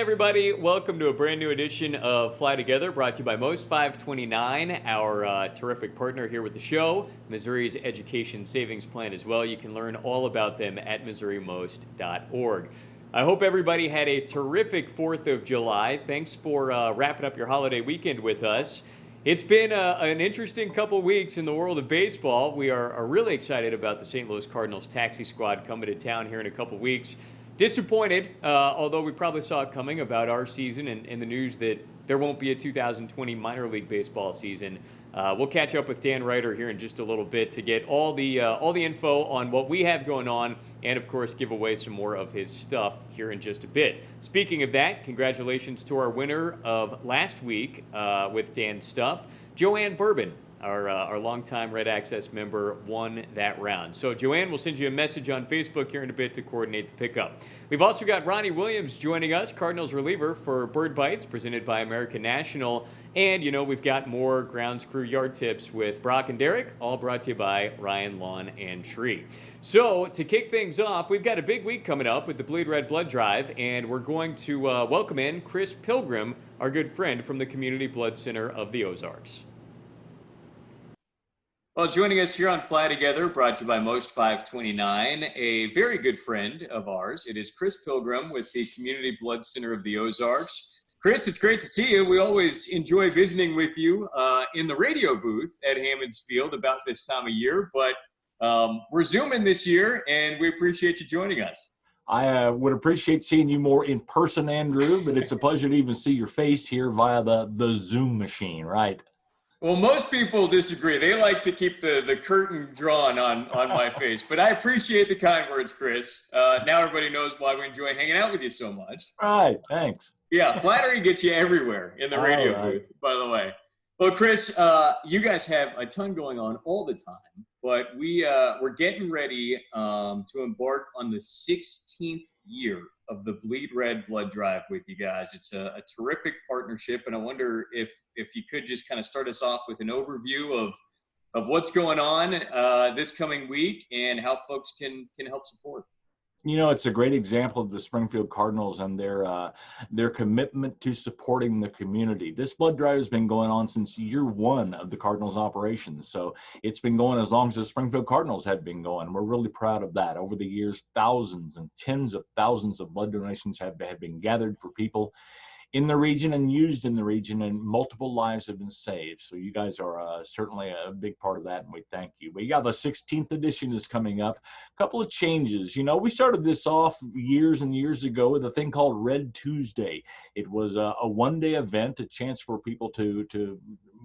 everybody. Welcome to a brand new edition of Fly Together, brought to you by Most 529, our terrific partner here with the show, Missouri's Education Savings Plan as well. You can learn all about them at MissouriMost.org. I hope everybody had a terrific 4th of July. Thanks for wrapping up your holiday weekend with us. It's been an interesting couple weeks in the world of baseball. We are really excited about the St. Louis Cardinals Taxi Squad coming to town here in a couple weeks. Disappointed, although we probably saw it coming, about our season and the news that there won't be a 2020 minor league baseball season. We'll catch up with Dan Ryder here in just a little bit to get all the info on what we have going on, and of course give away some more of his stuff here in just a bit. Speaking of that, congratulations to our winner of last week with Dan's stuff, Joanne Bourbon. Our longtime Red Access member won that round. So Joanne, we'll send you a message on Facebook here in a bit to coordinate the pickup. We've also got Ronnie Williams joining us, Cardinals reliever for Bird Bites, presented by American National. And, we've got more grounds crew yard tips with Brock and Derek, all brought to you by Ryan Lawn and Tree. So to kick things off, we've got a big week coming up with the Bleed Red Blood Drive, and we're going to welcome in Chris Pilgrim, our good friend from the Community Blood Center of the Ozarks. Well, joining us here on Fly Together, brought to you by Most 529, a very good friend of ours. It is Chris Pilgrim with the Community Blood Center of the Ozarks. Chris, it's great to see you. We always enjoy visiting with you in the radio booth at Hammond's Field about this time of year, but we're Zooming this year, and we appreciate you joining us. I would appreciate seeing you more in person, Andrew, but it's a pleasure to even see your face here via the Zoom machine, right? Well, most people disagree. They like to keep the curtain drawn on my face. But I appreciate the kind words, Chris. Now everybody knows why we enjoy hanging out with you so much. All right, thanks. Yeah, flattery gets you everywhere in the radio booth, by the way. Well, Chris, you guys have a ton going on all the time, but we're getting ready to embark on the 16th year of the Bleed Red Blood Drive with you guys. It's a terrific partnership, and I wonder if you could just kind of start us off with an overview of what's going on this coming week and how folks can help support. It's a great example of the Springfield Cardinals and their commitment to supporting the community. This blood drive has been going on since year one of the Cardinals operations. So it's been going as long as the Springfield Cardinals have been going. We're really proud of that. Over the years, thousands and tens of thousands of blood donations have been gathered for people in the region and used in the region, and multiple lives have been saved. So you guys are certainly a big part of that, and we thank you. But yeah, the 16th edition is coming up. A couple of changes. We started this off years and years ago with a thing called Red Tuesday. It was a one-day event, a chance for people to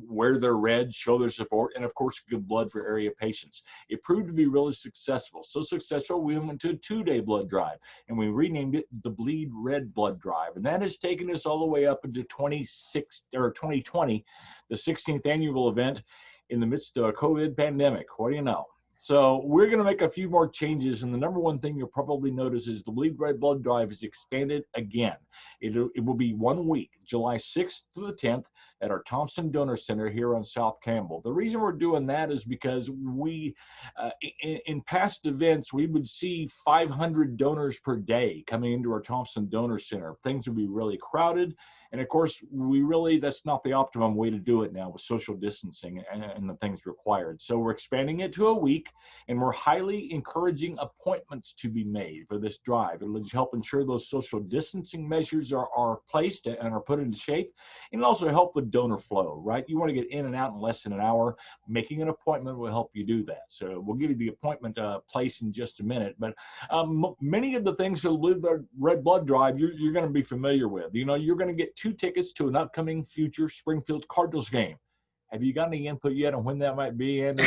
wear their red, show their support, and of course give blood for area patients. It proved to be really successful. So successful, we went to a 2-day blood drive, and we renamed it the Bleed Red Blood Drive. And that has taken us all the way up into 2020, the 16th annual event in the midst of a COVID pandemic. What do you know? So we're going to make a few more changes, and the number one thing you'll probably notice is the Bleed Red Blood Drive is expanded again. It will be 1 week, July 6th to the 10th, at our Thompson Donor Center here on South Campbell. The reason we're doing that is because we, in past events, we would see 500 donors per day coming into our Thompson Donor Center. Things would be really crowded. And of course, that's not the optimum way to do it now with social distancing and the things required. So we're expanding it to a week, and we're highly encouraging appointments to be made for this drive. It'll help ensure those social distancing measures are placed and are put into shape, and also help with donor flow, right? You want to get in and out in less than an hour. Making an appointment will help you do that. So we'll give you the appointment place in just a minute. But many of the things for the Blue Red Blood Drive you're going to be familiar with. You're going to get 2 tickets to an upcoming future Springfield Cardinals game. Have you got any input yet on when that might be, Andrew?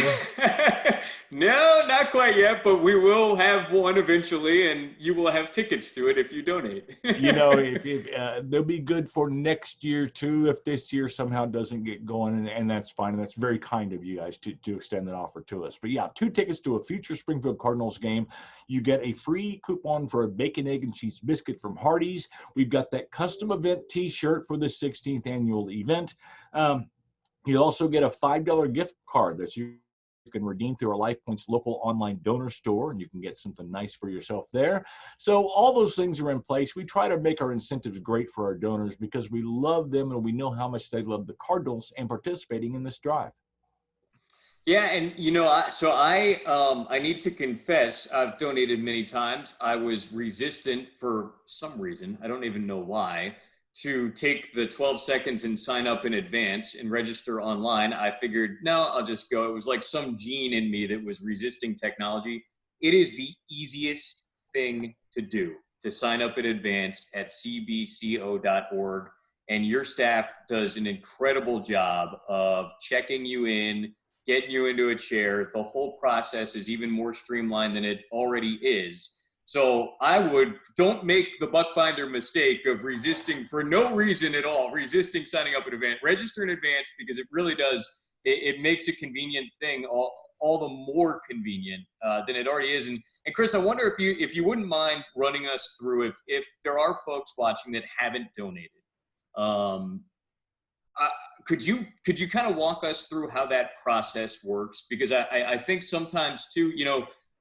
No, not quite yet, but we will have one eventually, and you will have tickets to it if you donate. They'll be good for next year too if this year somehow doesn't get going, and that's fine. And that's very kind of you guys to extend that offer to us. But yeah, 2 tickets to a future Springfield Cardinals game. You get a free coupon for a bacon, egg, and cheese biscuit from Hardee's. We've got that custom event T-shirt for the 16th annual event. You also get a $5 gift card that's can redeem through our Life Points local online donor store, and you can get something nice for yourself there. So all those things are in place. We try to make our incentives great for our donors because we love them and we know how much they love the Cardinals and participating in this drive. Yeah, and I need to confess, I've donated many times. I was resistant for some reason, I don't even know why, to take the 12 seconds and sign up in advance and register online. I figured, no, I'll just go. It was like some gene in me that was resisting technology. It is the easiest thing to do to sign up in advance at cbco.org. And your staff does an incredible job of checking you in, getting you into a chair. The whole process is even more streamlined than it already is. So don't make the Buchbinder mistake of resisting for no reason at all, resisting signing up in advance. Register in advance because it really does, it makes a convenient thing all the more convenient than it already is. And Chris, I wonder if you wouldn't mind running us through if there are folks watching that haven't donated. Could you kind of walk us through how that process works? Because I think sometimes too,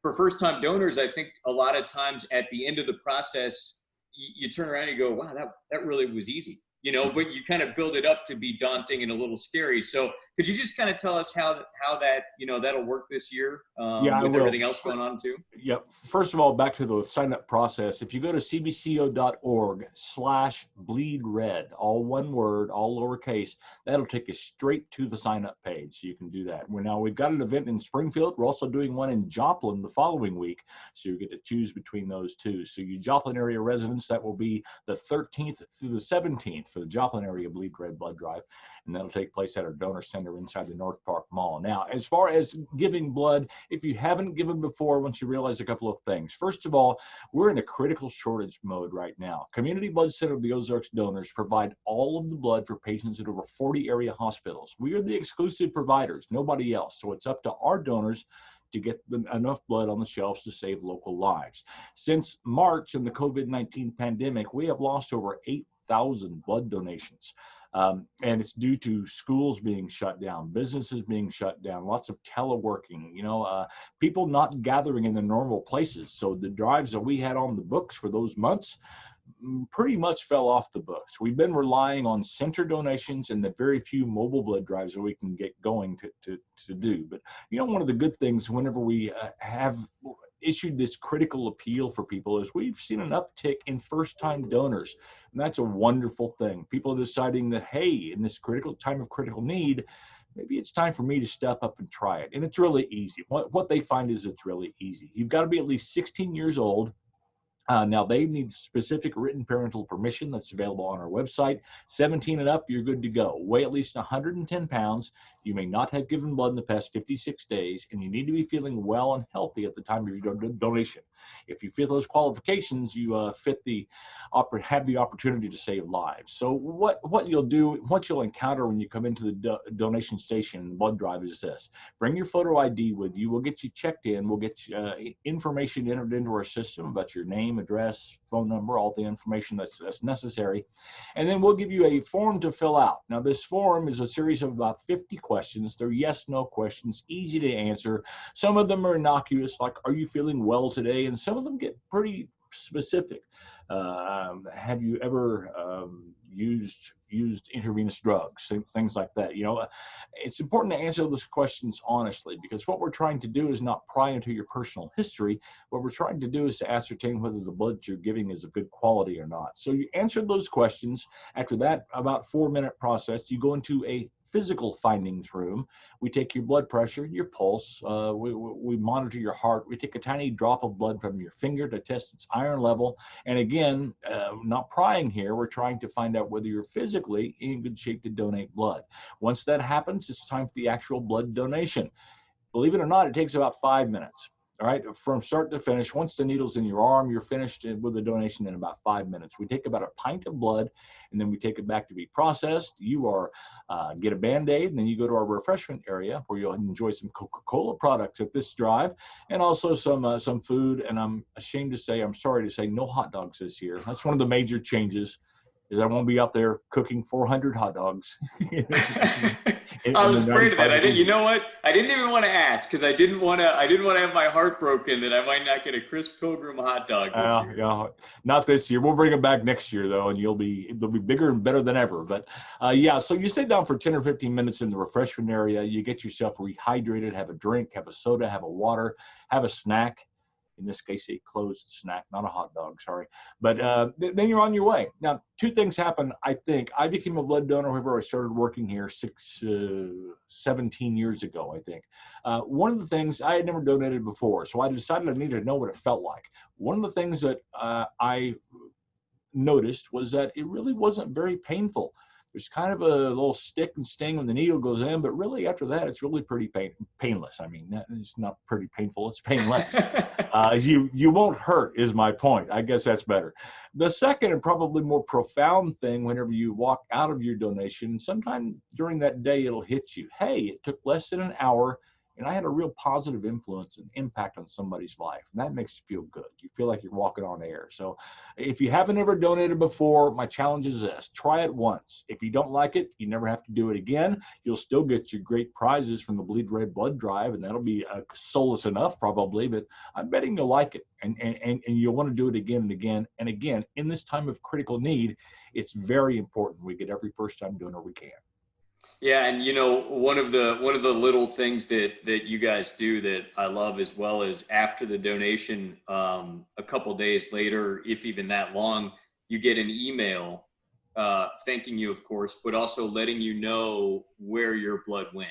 for first-time donors, I think a lot of times at the end of the process, you turn around and you go, wow, that really was easy, but you kind of build it up to be daunting and a little scary. So could you just kind of tell us how that, that'll work this year with everything else going on too? Yep. First of all, back to the sign-up process. If you go to cbco.org/bleedred, all one word, all lowercase, that'll take you straight to the sign-up page. So you can do that. We've got an event in Springfield. We're also doing one in Joplin the following week. So you get to choose between those two. So you Joplin area residents, that will be the 13th through the 17th for the Joplin area Bleed Red blood drive. And that'll take place at our donor center inside the North Park Mall. Now, as far as giving blood, if you haven't given before, once you realize a couple of things. First of all, we're in a critical shortage mode right now. Community Blood Center of the Ozarks donors provide all of the blood for patients at over 40 area hospitals. We are the exclusive providers, nobody else. So it's up to our donors to get them enough blood on the shelves to save local lives. Since March in the COVID-19 pandemic, we have lost over 8,000 blood donations. And it's due to schools being shut down, businesses being shut down, lots of teleworking, people not gathering in the normal places. So the drives that we had on the books for those months pretty much fell off the books. We've been relying on center donations and the very few mobile blood drives that we can get going to do. But one of the good things whenever we have issued this critical appeal for people is we've seen an uptick in first-time donors. And that's a wonderful thing. People are deciding that, hey, in this critical time of critical need, maybe it's time for me to step up and try it. And it's really easy. What they find is it's really easy. You've got to be at least 16 years old. Now, they need specific written parental permission that's available on our website. 17 and up, you're good to go. Weigh at least 110 pounds. You may not have given blood in the past 56 days, and you need to be feeling well and healthy at the time of your donation. If you fit those qualifications, you have the opportunity to save lives. So what you'll do, what you'll encounter when you come into the donation station and the blood drive is this. Bring your photo ID with you. We'll get you checked in. We'll get information entered into our system about your name, address, phone number, all the information that's necessary. And then we'll give you a form to fill out. Now, this form is a series of about 50 questions. They're yes/no questions, easy to answer. Some of them are innocuous, like, are you feeling well today? And some of them get pretty specific. Have you ever used intravenous drugs, things like that? It's important to answer those questions honestly, because what we're trying to do is not pry into your personal history. What we're trying to do is to ascertain whether the blood you're giving is of good quality or not. So you answer those questions. After that, about 4-minute process, you go into a physical findings room. We take your blood pressure, your pulse, we monitor your heart. We take a tiny drop of blood from your finger to test its iron level. And again, not prying here, we're trying to find out whether you're physically in good shape to donate blood. Once that happens, it's time for the actual blood donation. Believe it or not, it takes about 5 minutes. All right, from start to finish. Once the needle's in your arm, you're finished with the donation in about 5 minutes. We take about a pint of blood, and then we take it back to be processed. You get a Band-Aid, and then you go to our refreshment area where you'll enjoy some Coca-Cola products at this drive, and also some food. And I'm sorry to say, no hot dogs this year. That's one of the major changes. is I won't be out there cooking 400 hot dogs. I was afraid of that. I didn't. You know what? I didn't even want to ask because I didn't want to. I didn't want to have my heart broken that I might not get a Chris Pilgrim hot dog this year. Yeah, not this year. We'll bring them back next year though, and they'll be bigger and better than ever. But yeah, so you sit down for 10 or 15 minutes in the refreshment area. You get yourself rehydrated, have a drink, have a soda, have a water, have a snack. In this case, a closed snack, not a hot dog, sorry. But then you're on your way. Now, two things happen, I think. I became a blood donor whenever I started working here 17 years ago, I think. One of the things, I had never donated before, so I decided I needed to know what it felt like. One of the things that I noticed was that it really wasn't very painful. There's kind of a little stick and sting when the needle goes in, but really after that, it's really pretty painless. I mean, it's not pretty painful, it's painless. You won't hurt is my point. I guess that's better. The second and probably more profound thing whenever you walk out of your donation, sometime during that day, it'll hit you. Hey, it took less than an hour and I had a real positive influence and impact on somebody's life. And that makes you feel good. You feel like you're walking on air. So if you haven't ever donated before, my challenge is this: try it once. If you don't like it, you never have to do it again. You'll still get your great prizes from the Bleed Red Blood Drive, and that'll be solace enough probably, but I'm betting you'll like it. And you'll want to do it again and again. And again, in this time of critical need, it's very important we get every first-time donor we can. Yeah, and you know, one of the little things that you guys do that I love as well is after the donation, a couple days later, if even that long, you get an email thanking you, of course, but also letting you know where your blood went.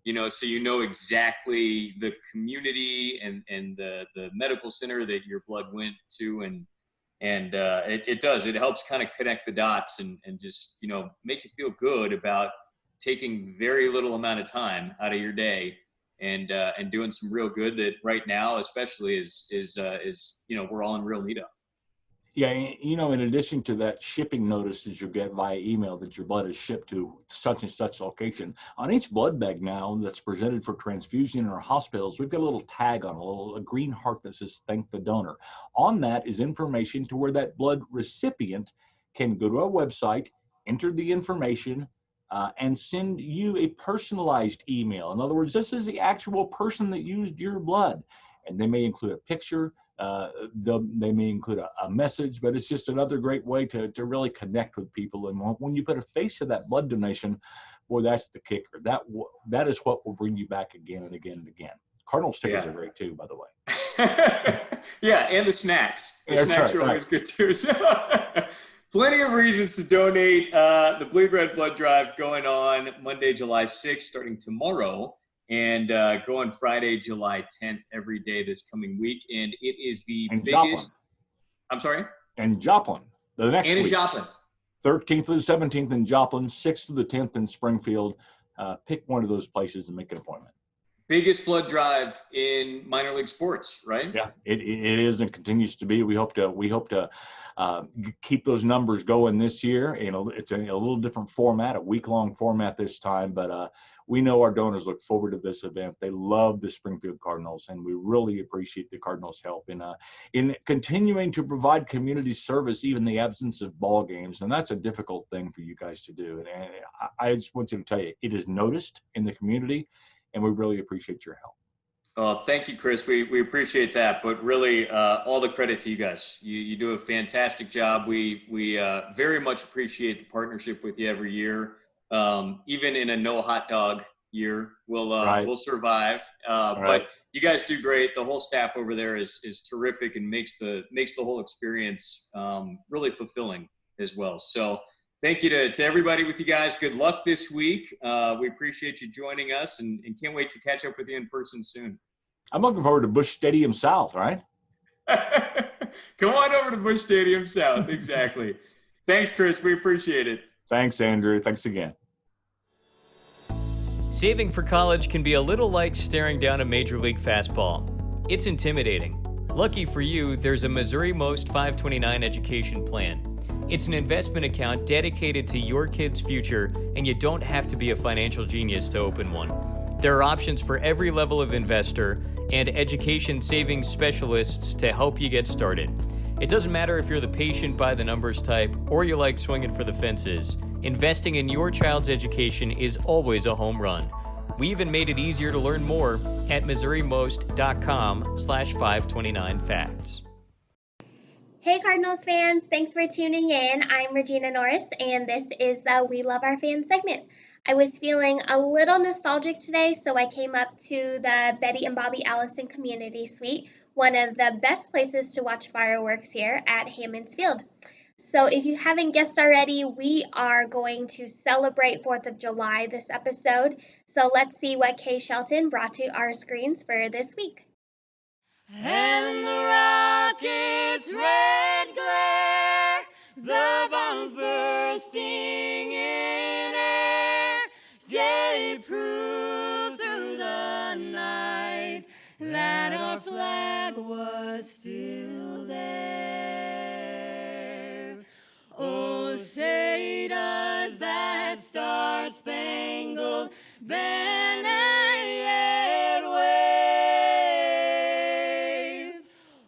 You know, so you know exactly the community and the medical center that your blood went to, and it helps kind of connect the dots and just, you know, make you feel good about taking very little amount of time out of your day and doing some real good that right now, especially is, you know, we're all in real need of. Yeah. You know, in addition to that shipping notices you get via email that your blood is shipped to such and such location, on each blood bag now that's presented for transfusion in our hospitals, we've got a little tag on a green heart that says thank the donor. On that is information to where that blood recipient can go to our website, enter the information, and send you a personalized email. In other words, this is the actual person that used your blood. And they may include a picture, they may include a message, but it's just another great way to really connect with people. And when you put a face to that blood donation, boy, that's the kicker. That is what will bring you back again and again and again. Cardinals tickets are great too, by the way. Yeah, and the snacks. The snacks are always good too. So plenty of reasons to donate. The Bleed Red Blood Drive going on Monday, July 6th, starting tomorrow, and going Friday, July 10th, every day this coming week. And it is the biggest. Joplin. I'm sorry? And Joplin. The next week. And in Joplin. 13th to the 17th in Joplin, 6th to the 10th in Springfield. Pick one of those places and make an appointment. Biggest blood drive in minor league sports, right? Yeah, it is and continues to be. We hope to keep those numbers going this year. You know, it's a little different format, a week-long format this time, but we know our donors look forward to this event. They love the Springfield Cardinals, and we really appreciate the Cardinals' help in continuing to provide community service, even in the absence of ball games. And that's a difficult thing for you guys to do. And I just want to tell you, it is noticed in the community, and we really appreciate your help. Thank you, Chris. We appreciate that, but really all the credit to you guys. You do a fantastic job. We very much appreciate the partnership with you every year. Even in a no hot dog year, we'll survive. But you guys do great. The whole staff over there is terrific and makes the whole experience really fulfilling as well. So thank you to everybody with you guys. Good luck this week. We appreciate you joining us and can't wait to catch up with you in person soon. I'm looking forward to Busch Stadium South, right? Come on over to Busch Stadium South. Exactly. Thanks, Chris. We appreciate it. Thanks, Andrew. Thanks again. Saving for college can be a little like staring down a major league fastball. It's intimidating. Lucky for you, there's a Missouri Most 529 education plan. It's an investment account dedicated to your kid's future, and you don't have to be a financial genius to open one. There are options for every level of investor and education savings specialists to help you get started. It doesn't matter if you're the patient by the numbers type or you like swinging for the fences. Investing in your child's education is always a home run. We even made it easier to learn more at MissouriMost.com/529facts. Hey Cardinals fans, thanks for tuning in. I'm Regina Norris, and this is the We Love Our Fans segment. I was feeling a little nostalgic today, so I came up to the Betty and Bobby Allison Community Suite, one of the best places to watch fireworks here at Hammons Field. So if you haven't guessed already, we are going to celebrate 4th of July this episode. So let's see what Kay Shelton brought to our screens for this week. And the rocket's red glare, the bombs bursting in air, gave proof through the night that our flag was still there. Oh, say does that star-spangled banner yet wave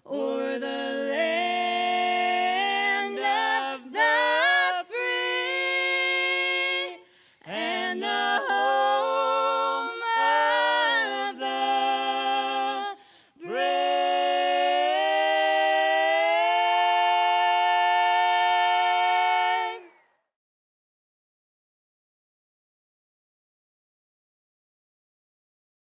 o'er the land of the free and the home of the brave.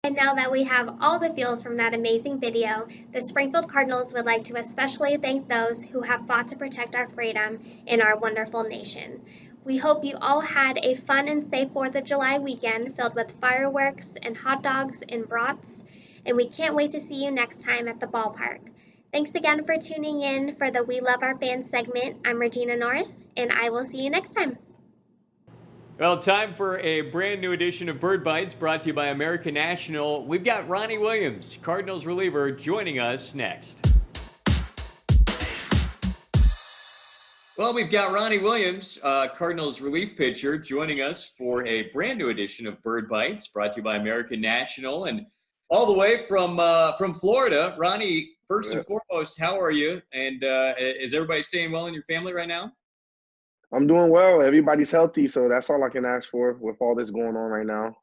And now that we have all the feels from that amazing video, the Springfield Cardinals would like to especially thank those who have fought to protect our freedom in our wonderful nation. We hope you all had a fun and safe 4th of July weekend filled with fireworks and hot dogs and brats, and we can't wait to see you next time at the ballpark. Thanks again for tuning in for the We Love Our Fans segment. I'm Regina Norris, and I will see you next time. Well, time for a brand new edition of Bird Bites brought to you by American National. We've got Ronnie Williams, Cardinals reliever, joining us next. Well, we've got Ronnie Williams, Cardinals relief pitcher, joining us for a brand new edition of Bird Bites brought to you by American National. And all the way from Florida. Ronnie, first and foremost, how are you? And is everybody staying well in your family right now? I'm doing well. Everybody's healthy, so that's all I can ask for with all this going on right now.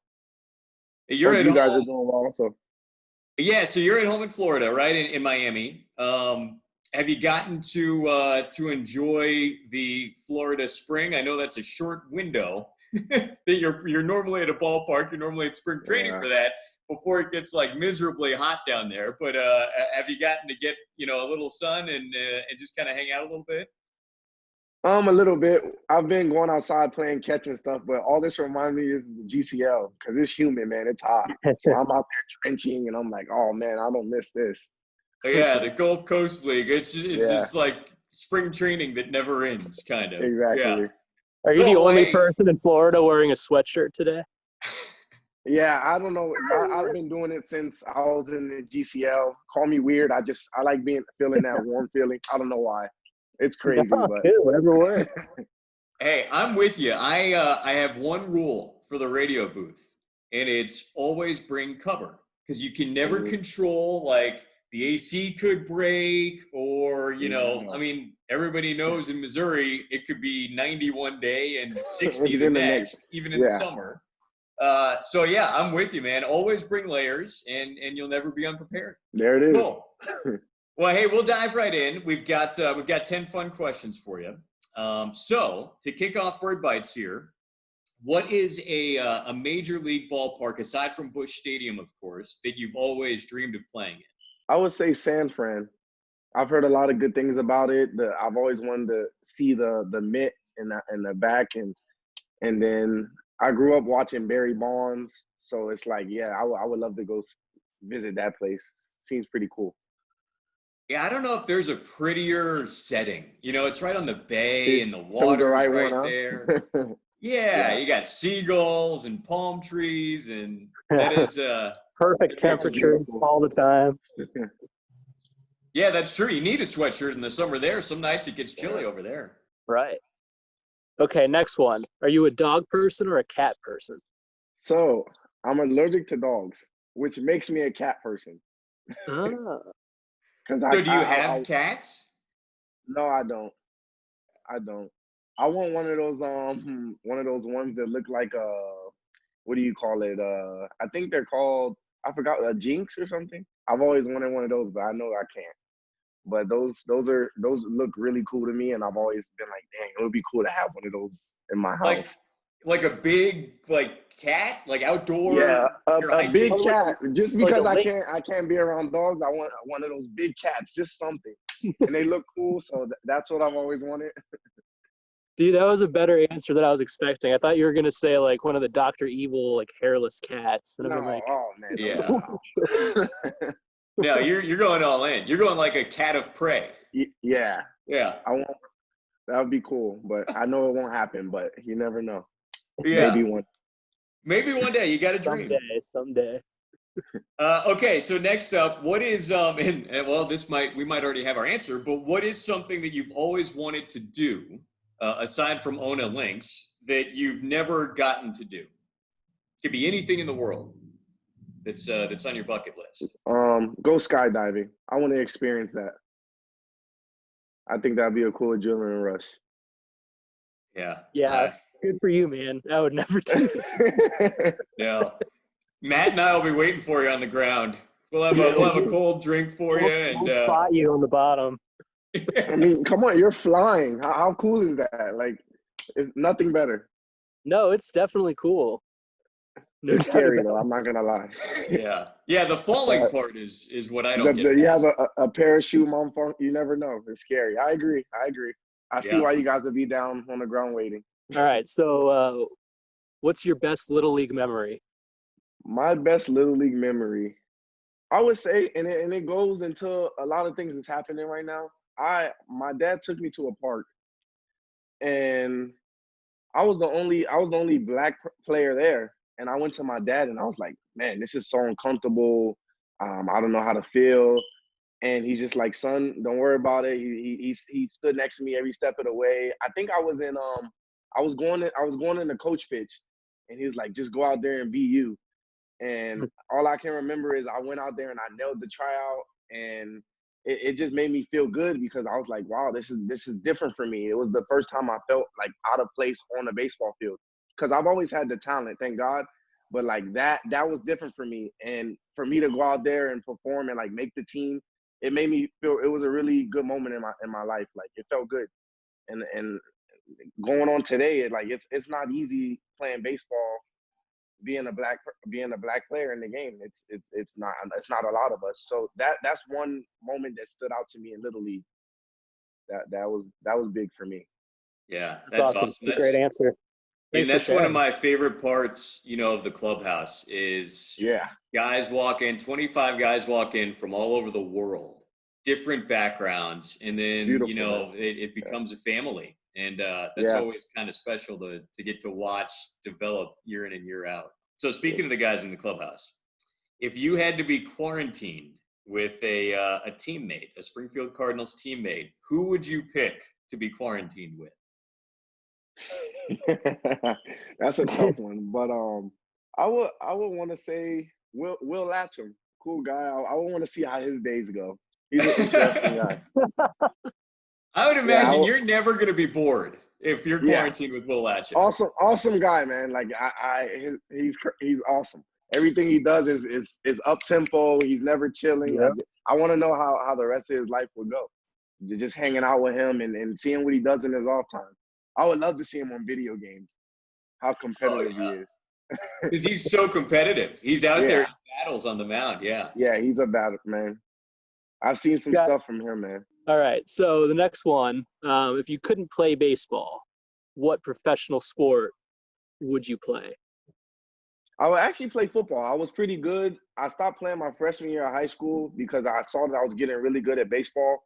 You're Hope at you home. guys are doing well also. Yeah, so you're at home in Florida, right? In Miami. Have you gotten to enjoy the Florida spring? I know that's a short window that you're normally at a ballpark. You're normally at spring training for that before it gets like miserably hot down there. But have you gotten to get a little sun and just kind of hang out a little bit? A little bit. I've been going outside playing catch and stuff, but all this reminds me is the GCL because it's humid, man. It's hot. So I'm out there trenching, and I'm like, oh man, I don't miss this. Yeah, the Gulf Coast League. It's just like spring training that never ends, kind of. Exactly. Yeah. Are you the only person in Florida wearing a sweatshirt today? Yeah, I don't know. I've been doing it since I was in the GCL. Call me weird. I like feeling that warm feeling. I don't know why. It's crazy, but good, whatever works. Hey, I'm with you. I have one rule for the radio booth, and it's always bring cover because you can never control like the AC could break or I mean everybody knows in Missouri it could be 90 one day and 60 the next, even in the summer. So yeah, I'm with you, man. Always bring layers, and you'll never be unprepared. There it is. Cool. Well, hey, we'll dive right in. We've got 10 fun questions for you. So to kick off Bird Bites here, what is a major league ballpark aside from Busch Stadium, of course, that you've always dreamed of playing in? I would say San Fran. I've heard a lot of good things about it. I've always wanted to see the mitt in the back, and then I grew up watching Barry Bonds, so it's like, I would love to go visit that place. Seems pretty cool. Yeah, I don't know if there's a prettier setting. It's right on the bay and the water's right there. Yeah, you got seagulls and palm trees, and that is perfect temperatures all the time. Yeah, that's true. You need a sweatshirt in the summer there. Some nights it gets chilly over there. Right. Okay, next one. Are you a dog person or a cat person? So I'm allergic to dogs, which makes me a cat person. Ah. So do you have cats? No, I don't. I don't. I want one of those ones that look like what do you call it? I think they're called, I forgot, a Jinx or something. I've always wanted one of those, but I know I can't. But those look really cool to me, and I've always been like, dang, it would be cool to have one of those in my house. Like a big cat, like outdoor. Yeah, a big Or cat. Just like because a I lynx. can't be around dogs, I want one of those big cats, just something. And they look cool, so that's what I've always wanted. Dude, that was a better answer than I was expecting. I thought you were gonna say like one of the Dr. Evil like hairless cats. And No, I'm like, oh man, Yeah. no. No, you're going all in. You're going like a cat of prey. Yeah, Yeah. that would be cool, but I know it won't happen. But you never know. Yeah. Maybe one. Day. You got to dream. someday. Okay, so next up, what is and well, we might already have our answer, but what is something that you've always wanted to do, aside from own a lynx, that you've never gotten to do? Could be anything in the world that's on your bucket list. Go skydiving. I want to experience that. I think that'd be a cool adrenaline rush. Yeah. Yeah, good for you, man. I would never do that. Yeah. Matt and I will be waiting for you on the ground. We'll have a cold drink for you, and We'll spot you on the bottom. I mean, come on, you're flying. How cool is that? Like, it's nothing better. No, it's definitely cool. No It's doubt scary about though. I'm not gonna lie. Yeah. The falling part is what I don't get. You have a parachute, mom. You never know. It's scary. I agree. I see why you guys would be down on the ground waiting. All right. So, what's your best Little League memory? My best Little League memory, I would say, and it goes into a lot of things that's happening right now. My dad took me to a park, and I was the only black player there. And I went to my dad, and I was like, man, this is so uncomfortable. I don't know how to feel. And he's just like, son, don't worry about it. He stood next to me every step of the way. I think I was going in the coach pitch, and he was like, just go out there and be you. And all I can remember is I went out there and I nailed the tryout, and it just made me feel good because I was like, wow, this is different for me. It was the first time I felt like out of place on a baseball field, because I've always had the talent, thank God. But like that was different for me. And for me to go out there and perform and like make the team, it made me feel it was a really good moment in my life. Like it felt good. And going on today, it's not easy playing baseball, being a black player in the game. It's not a lot of us. So that's one moment that stood out to me in Little League. That was big for me. Yeah, That's awesome. It's a great answer. And that's one of my favorite parts, of the clubhouse is guys walk in, 25 guys walk in from all over the world, different backgrounds. And then, Beautiful, it becomes a family. And that's always kind of special to get to watch develop year in and year out. So speaking of the guys in the clubhouse, if you had to be quarantined with a teammate, a Springfield Cardinals teammate, who would you pick to be quarantined with? That's a tough one, but I would want to say Will Latcham, cool guy. I would want to see how his days go. He's an interesting guy. I would imagine you're never going to be bored if you're quarantined with Will Latcham. Awesome guy, man. Like he's awesome. Everything he does is up tempo. He's never chilling. Yep. I want to know how the rest of his life would go. Just hanging out with him and seeing what he does in his off time. I would love to see him on video games. How competitive he is. Because he's so competitive. He's out there in battles on the mound. Yeah. Yeah, he's a battle, man. I've seen some stuff from him, man. All right. So the next one, if you couldn't play baseball, what professional sport would you play? I would actually play football. I was pretty good. I stopped playing my freshman year of high school because I saw that I was getting really good at baseball.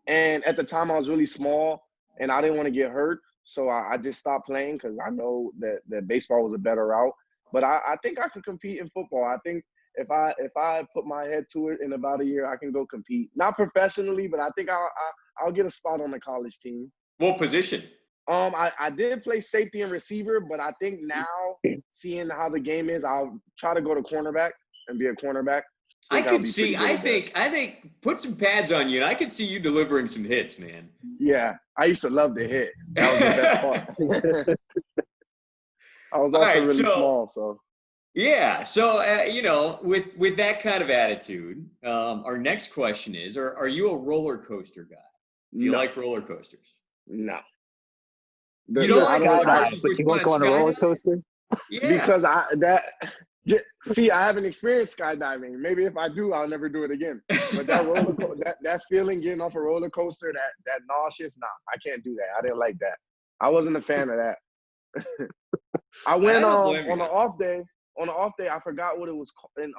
And at the time, I was really small, and I didn't want to get hurt. So I just stopped playing because I know that baseball was a better route. But I think I could compete in football. I think if I put my head to it in about a year, I can go compete. Not professionally, but I think I'll get a spot on the college team. What position? I did play safety and receiver, but I think now, seeing how the game is, I'll try to go to cornerback and be a cornerback. I I'll could be see. pretty good at that. I think put some pads on you, and I could see you delivering some hits, man. Yeah, I used to love to hit. That was the best part. I was All also right, really so small, so yeah, so with that kind of attitude, our next question is: Are you a roller coaster guy? Do you no, like roller coasters? no. You So you don't like roller skydive, coasters, but but you you won't want to go on a roller skydive? coaster? Yeah. Because see, I haven't experienced skydiving. Maybe if I do, I'll never do it again. But that feeling getting off a roller coaster, that nauseous, nah, I can't do that. I didn't like that. I wasn't a fan of that. I went don't blame on you. an off day. On an off day, I forgot what it was called in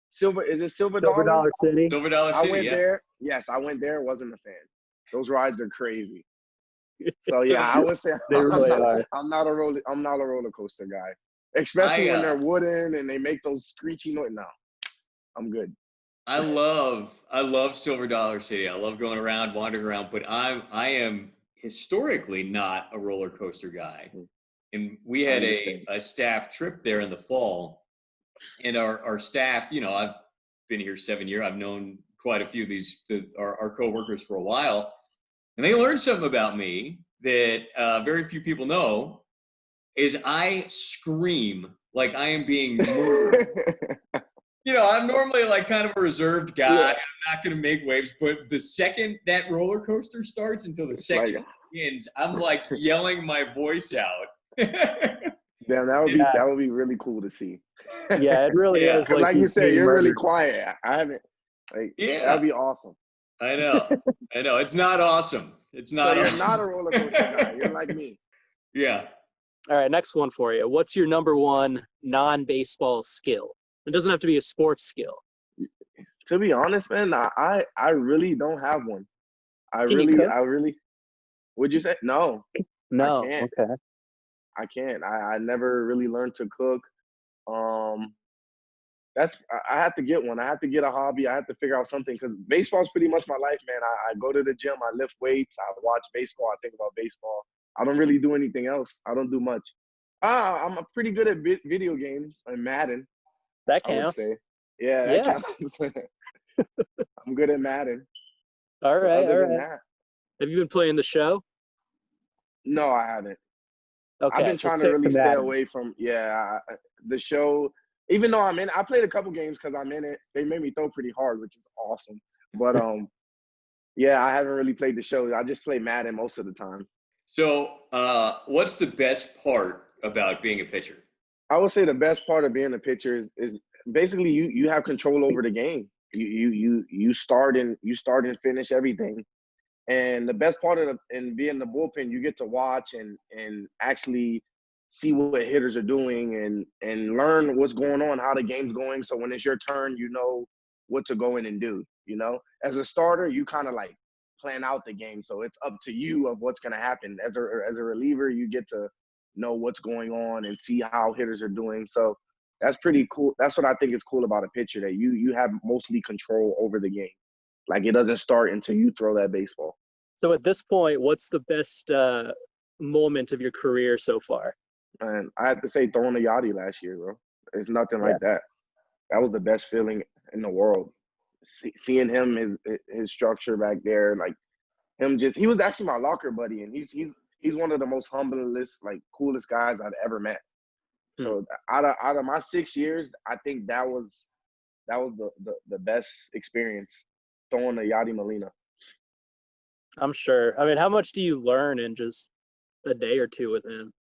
Silver. Is it Silver Silver Dollar? Dollar City. Silver Dollar I City, went yeah. there. Yes, I went there. Wasn't a fan. Those rides are crazy. So yeah, I would say They really are. I'm not a roller coaster guy, especially when they're wooden and they make those screechy noise. No, I'm good. I love Silver Dollar City. I love going around, wandering around, but I am historically not a roller coaster guy. And we I had understand. a staff trip there in the fall, and our staff, I've been here 7 years. I've known quite a few of our coworkers for a while, and they learned something about me that very few people know. Is I scream like I am being murdered. I'm normally like kind of a reserved guy. Yeah. I'm not going to make waves, but the second that roller coaster starts until the second it begins, I'm like yelling my voice out. Damn, that would be really cool to see. Yeah, it really Yeah. is. Like you he's said, being you're really murdered. quiet. I haven't. That'd be awesome. I know. It's not awesome. It's not. So you're awesome. not a roller coaster guy. You're like me. Yeah. All right, next one for you. What's your number one non-baseball skill? It doesn't have to be a sports skill. To be honest, man, I really don't have one. I Can you cook? really. Would you say no? No. I can't. Okay. I can't. I never really learned to cook. I have to get one. I have to get a hobby. I have to figure out something because baseball is pretty much my life, man. I go to the gym. I lift weights. I watch baseball. I think about baseball. I don't really do anything else. I don't do much. I'm pretty good at video games and Madden. That I would counts. say. Yeah, that counts. I'm good at Madden. All right. Other than that, Have you been playing the show? no, I haven't. Okay, I've been so trying to stick really stay Madden. away from the show. Even though I played a couple games because I'm in it. They made me throw pretty hard, which is awesome. But yeah, I haven't really played the show. I just play Madden most of the time. So, what's the best part about being a pitcher? I would say the best part of being a pitcher is basically you have control over the game. You start and finish everything. And the best part of in being in the bullpen, you get to watch and actually see what hitters are doing and learn what's going on, how the game's going. So when it's your turn, you know what to go in and do. As a starter, you kind of like plan out the game. So it's up to you of what's going to happen. As a reliever, you get to know what's going on and see how hitters are doing. So that's pretty cool. That's what I think is cool about a pitcher, that you have mostly control over the game. Like it doesn't start until you throw that baseball. So at this point, what's the best moment of your career so far? And I have to say throwing a Yachty last year, bro. It's nothing like that. That was the best feeling in the world. Seeing him, his structure back there, like him he was actually my locker buddy, and he's one of the most humblest, like coolest guys I've ever met. So out of my 6 years, I think that was the best experience, throwing a Yachty Molina. I'm sure. I mean, how much do you learn in just a day or two with him?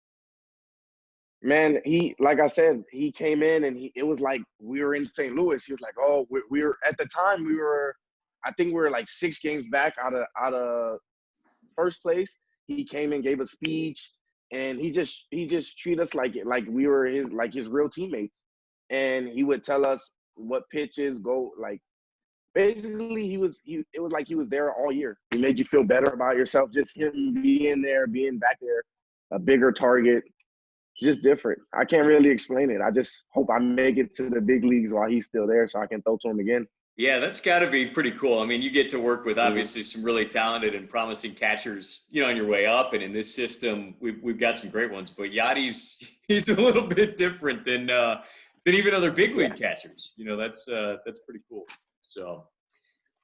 Man, like I said, he came in and it was like we were in St. Louis. He was like, "Oh, we were at the time I think we were like 6 games back out of first place." He came and gave a speech, and he just treated us like we were his real teammates, and he would tell us what pitches go like. Basically, it was like he was there all year. He made you feel better about yourself. Just him being there, being back there, a bigger target. Just different. I can't really explain it. I just hope I make it to the big leagues while he's still there so I can throw to him again. Yeah, that's got to be pretty cool. I mean, you get to work with obviously some really talented and promising catchers, on your way up. And in this system, we've got some great ones. But Yachty's he's a little bit different than even other big league catchers. That's pretty cool. So,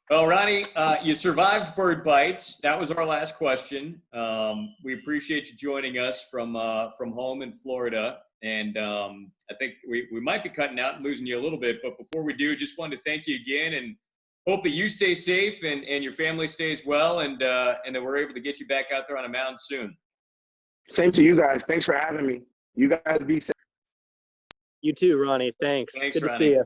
well, Ronnie, you survived bird bites. That was our last question. We appreciate you joining us from home in Florida. And I think we might be cutting out and losing you a little bit. But before we do, just wanted to thank you again and hope that you stay safe and your family stays well and that we're able to get you back out there on a mound soon. Same to you guys. Thanks for having me. You guys be safe. You too, Ronnie. Thanks. Thanks, Good to Ronnie. see you.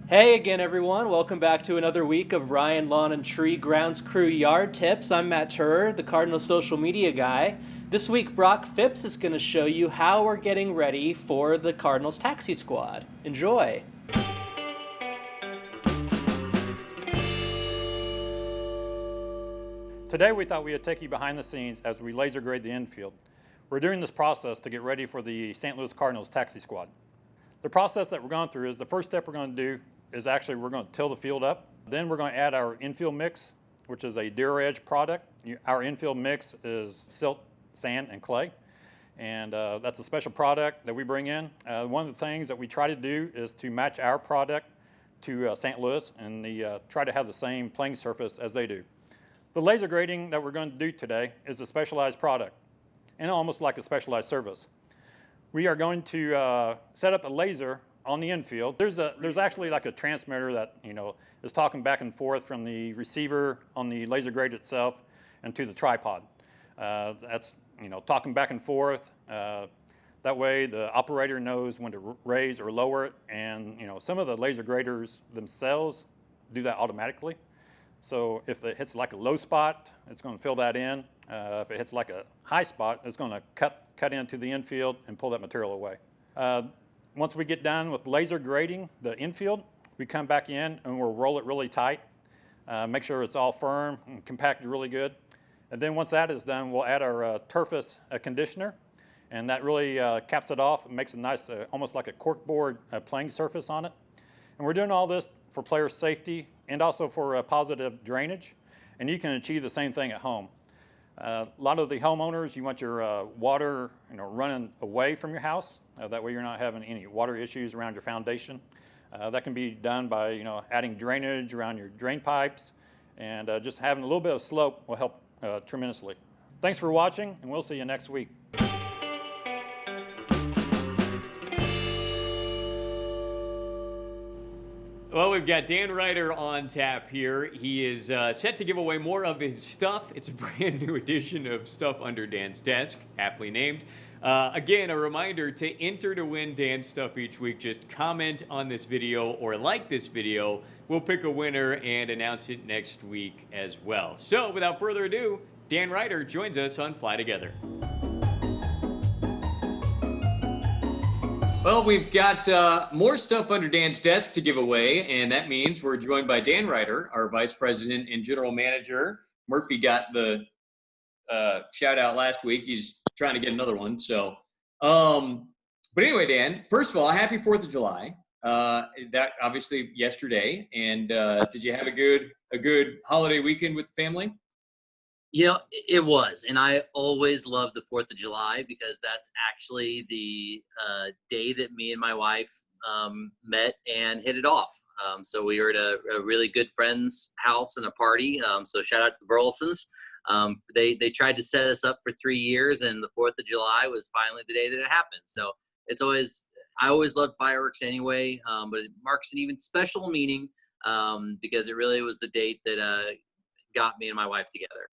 Hey again, everyone. Welcome back to another week of Ryan Lawn and Tree Grounds Crew Yard Tips. I'm Matt Turer, the Cardinals social media guy. This week, Brock Phipps is going to show you how we're getting ready for the Cardinals Taxi Squad. Enjoy. Today we thought we would take you behind the scenes as we laser grade the infield. We're doing this process to get ready for the St. Louis Cardinals Taxi Squad. The process that we're going through is the first step we're going to do is actually we're going to till the field up. Then we're going to add our infield mix, which is a Dura Edge product. Our infield mix is silt, sand, and clay. And that's a special product that we bring in. One of the things that we try to do is to match our product to St. Louis and try to have the same playing surface as they do. The laser grading that we're going to do today is a specialized product and almost like a specialized service. We are going to set up a laser on the infield. There's actually like a transmitter that is talking back and forth from the receiver on the laser grade itself and to the tripod. That's talking back and forth. That way the operator knows when to raise or lower it, and some of the laser graders themselves do that automatically. So if it hits like a low spot, it's going to fill that in. If it hits like a high spot, it's going to cut into the infield and pull that material away. Once we get done with laser grading the infield, we come back in and we'll roll it really tight, make sure it's all firm and compacted really good. And then once that is done, we'll add our Turfus conditioner, and that really caps it off and makes a nice, almost like a corkboard playing surface on it. And we're doing all this for player safety and also for positive drainage, and you can achieve the same thing at home. A lot of the homeowners, you want your water running away from your house. That way you're not having any water issues around your foundation. That can be done by adding drainage around your drain pipes, and just having a little bit of slope will help tremendously. Thanks for watching, and we'll see you next week. Well, we've got Dan Ryder on tap here. He is set to give away more of his stuff. It's a brand new edition of Stuff Under Dan's Desk, aptly named. Again, a reminder to enter to win Dan's stuff each week. Just comment on this video or like this video. We'll pick a winner and announce it next week as well. So without further ado, Dan Ryder joins us on Fly Together. Well, we've got more stuff under Dan's desk to give away, and that means we're joined by Dan Ryder, our Vice President and General Manager. Murphy got the shout out last week. He's trying to get another one. So, but anyway, Dan, first of all, happy 4th of July. That obviously yesterday. And did you have a good holiday weekend with the family? It was, and I always love the 4th of July because that's actually the day that me and my wife met and hit it off. So we were at a really good friend's house and a party. So shout out to the Burlesons. They tried to set us up for 3 years, and the 4th of July was finally the day that it happened. So I always loved fireworks anyway, but it marks an even special meaning because it really was the date that got me and my wife together.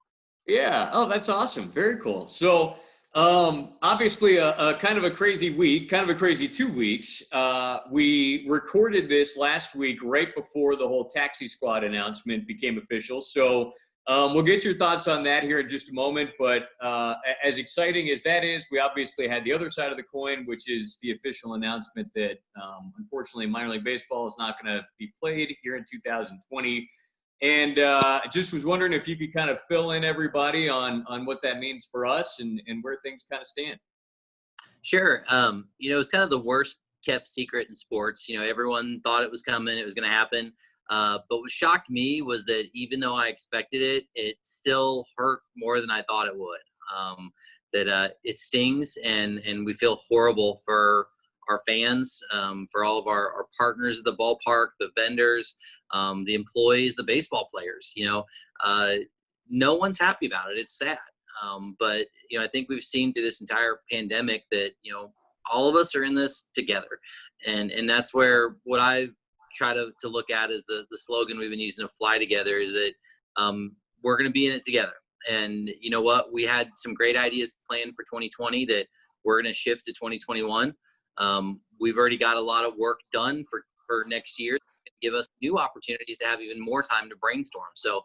Yeah. Oh, that's awesome. Very cool. So, obviously a kind of a crazy week, kind of a crazy 2 weeks. We recorded this last week right before the whole Taxi Squad announcement became official. So, we'll get your thoughts on that here in just a moment. But as exciting as that is, we obviously had the other side of the coin, which is the official announcement that unfortunately minor league baseball is not going to be played here in 2020. And I just was wondering if you could kind of fill in everybody on what that means for us and where things kind of stand. Sure. It was kind of the worst kept secret in sports. Everyone thought it was coming, it was going to happen. But what shocked me was that even though I expected it, it still hurt more than I thought it would. that it stings, and we feel horrible for our fans, for all of our partners at the ballpark, the vendors, the employees, the baseball players. No one's happy about it. It's sad. But I think we've seen through this entire pandemic that, all of us are in this together. And that's where what I try to look at is the slogan we've been using to fly together is that we're going to be in it together. And you know what? We had some great ideas planned for 2020 that we're going to shift to 2021. We've already got a lot of work done for next year to give us new opportunities to have even more time to brainstorm. So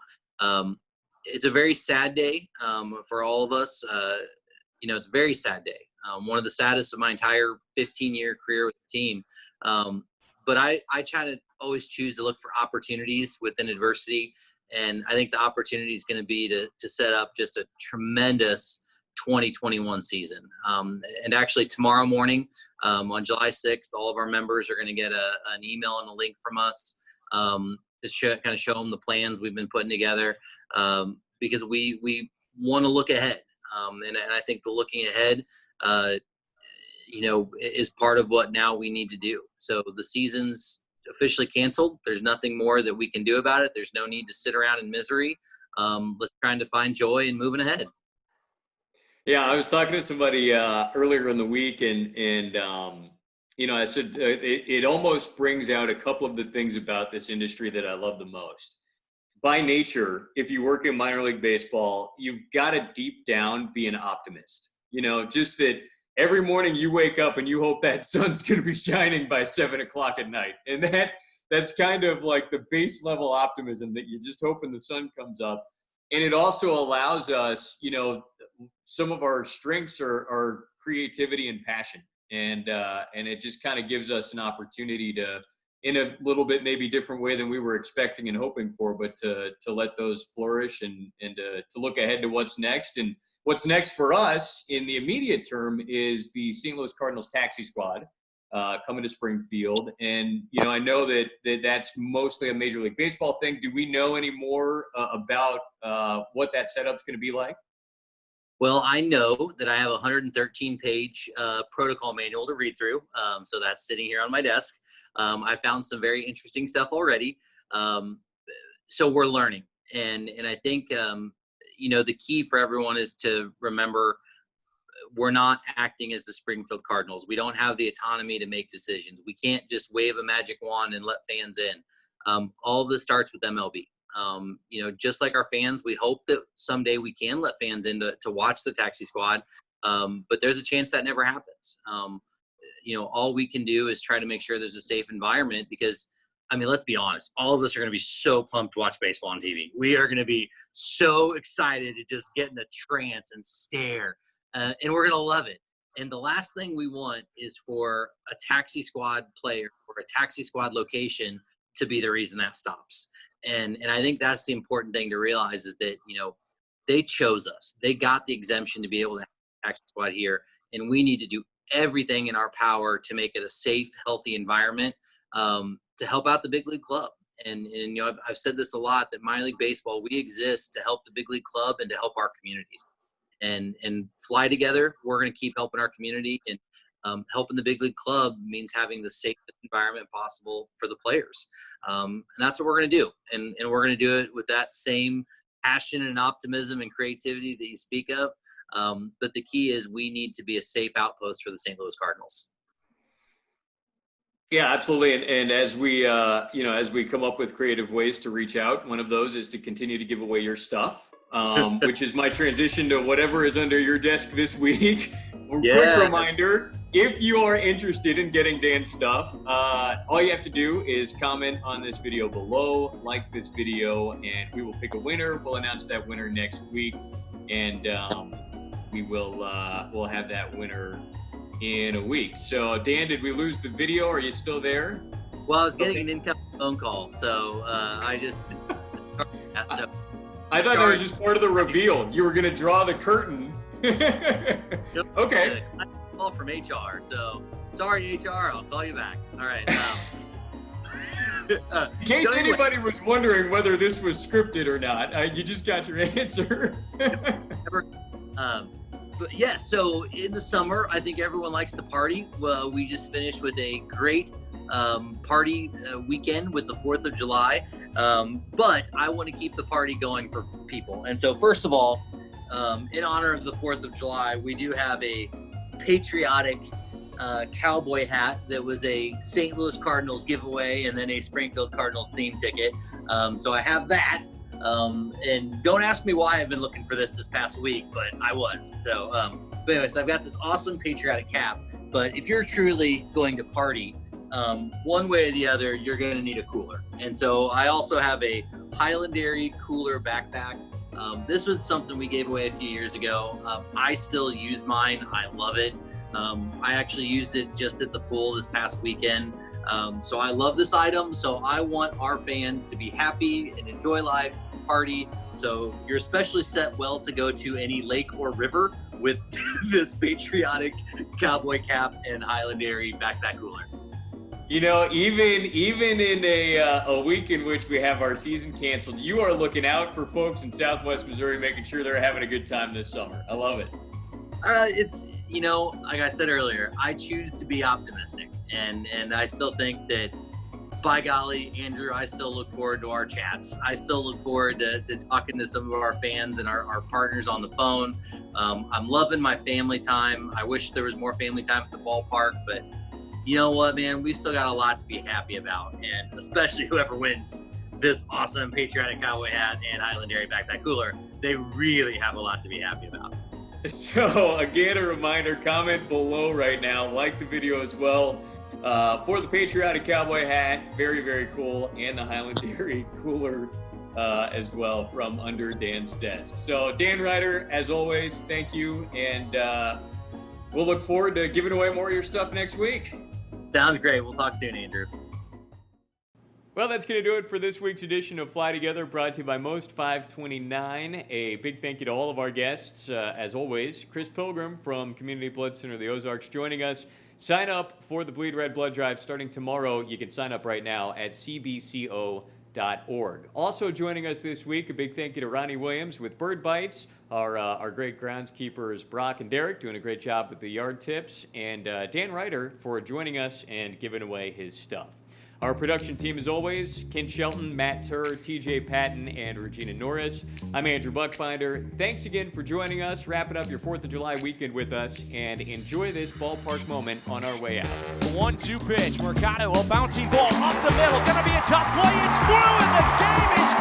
it's a very sad day for all of us. It's a very sad day. One of the saddest of my entire 15-year career with the team. But I try to always choose to look for opportunities within adversity. And I think the opportunity is going to be to set up just a tremendous 2021 season. And actually tomorrow morning, on July 6th, all of our members are going to get an email and a link from us to kind of show them the plans we've been putting together, because we want to look ahead. And I think the looking ahead, is part of what now we need to do. So the season's officially canceled. There's nothing more that we can do about it. There's no need to sit around in misery. Let's try to find joy and moving ahead. Yeah, I was talking to somebody earlier in the week, and I said it almost brings out a couple of the things about this industry that I love the most. By nature, if you work in minor league baseball, you've got to deep down be an optimist. Just that every morning you wake up and you hope that sun's going to be shining by 7 o'clock at night. And that's kind of like the base level optimism that you're just hoping the sun comes up. And it also allows us, some of our strengths are creativity and passion. And it just kind of gives us an opportunity to, in a little bit maybe different way than we were expecting and hoping for, but to let those flourish and to look ahead to what's next. And what's next for us in the immediate term is the St. Louis Cardinals Taxi Squad coming to Springfield. And, I know that's mostly a Major League Baseball thing. Do we know any more about what that setup's going to be like? Well, I know that I have a 113-page protocol manual to read through. So that's sitting here on my desk. I found some very interesting stuff already. So we're learning. And I think, the key for everyone is to remember we're not acting as the Springfield Cardinals. We don't have the autonomy to make decisions. We can't just wave a magic wand and let fans in. All of this starts with MLB. Just like our fans, we hope that someday we can let fans in to watch the Taxi Squad. But there's a chance that never happens. All we can do is try to make sure there's a safe environment because, let's be honest, all of us are going to be so pumped to watch baseball on TV. We are going to be so excited to just get in a trance and stare, and we're going to love it. And the last thing we want is for a Taxi Squad player or a Taxi Squad location to be the reason that stops. And I think that's the important thing to realize is that, they chose us. They got the exemption to be able to have a Taxi Squad here, and we need to do everything in our power to make it a safe, healthy environment to help out the big league club. And I've said this a lot, that minor league baseball, we exist to help the big league club and to help our communities. And fly together, we're going to keep helping our community, and helping the big league club means having the safest environment possible for the players. And that's what we're going to do. And we're going to do it with that same passion and optimism and creativity that you speak of. But the key is we need to be a safe outpost for the St. Louis Cardinals. Yeah, absolutely. And as we, as we come up with creative ways to reach out, one of those is to continue to give away your stuff, which is my transition to whatever is under your desk this week. Quick reminder, if you are interested in getting Dan's stuff, all you have to do is comment on this video below, like this video, and we will pick a winner. We'll announce that winner next week, and we'll have that winner in a week. So, Dan, did we lose the video? Are you still there? Well, I was getting an incoming phone call, so I just. So, I thought that was just part of the reveal. You were going to draw the curtain. Okay. I call from HR, so sorry, HR. I'll call you back. All right. In case anybody was wondering whether this was scripted or not, you just got your answer. But yeah, so in the summer, I think everyone likes to party. Well, we just finished with a great party weekend with the 4th of July. But I want to keep the party going for people. And so first of all, in honor of the 4th of July, we do have a patriotic cowboy hat that was a St. Louis Cardinals giveaway and then a Springfield Cardinals theme ticket. So I have that. And don't ask me why I've been looking for this past week, but I was. So, but anyway, so I've got this awesome patriotic cap. But if you're truly going to party, one way or the other, you're going to need a cooler. And so I also have a Highland Dairy cooler backpack. This was something we gave away a few years ago. I still use mine. I love it. I actually used it just at the pool this past weekend. So I love this item. So I want our fans to be happy and enjoy life, party. So you're especially set well to go to any lake or river with this patriotic cowboy cap and Highland Dairy backpack cooler. You know, even in a week in which we have our season canceled, you are looking out for folks in Southwest Missouri, making sure they're having a good time this summer. I love it. It's, you know, like I said earlier, I choose to be optimistic, and I still think that, by golly, Andrew, I still look forward to our chats. I still look forward to talking to some of our fans and our partners on the phone. I'm loving my family time. I wish there was more family time at the ballpark, but you know what, man? We still got a lot to be happy about, and especially whoever wins this awesome patriotic cowboy hat and Highland Dairy backpack cooler, they really have a lot to be happy about. So again, a reminder, comment below right now, like the video as well, for the patriotic cowboy hat, very, very cool, and the Highland Dairy cooler as well from under Dan's desk. So Dan Ryder, as always, thank you, and we'll look forward to giving away more of your stuff next week. Sounds great. We'll talk soon, Andrew. Well, that's going to do it for this week's edition of Fly Together, brought to you by Most 529. A big thank you to all of our guests. As always, Chris Pilgrim from Community Blood Center of the Ozarks joining us. Sign up for the Bleed Red Blood Drive starting tomorrow. You can sign up right now at cbco.org. Also joining us this week, a big thank you to Ronnie Williams with Bird Bites, our great groundskeepers Brock and Derek doing a great job with the yard tips, and Dan Ryder for joining us and giving away his stuff. Our production team, as always, Ken Shelton, Matt Turr, TJ Patton, and Regina Norris. I'm Andrew Buchbinder. Thanks again for joining us. Wrapping up your 4th of July weekend with us, and enjoy this ballpark moment on our way out. 1-2 pitch. Mercado, a bouncing ball up the middle. Going to be a tough play. It's through, and the game is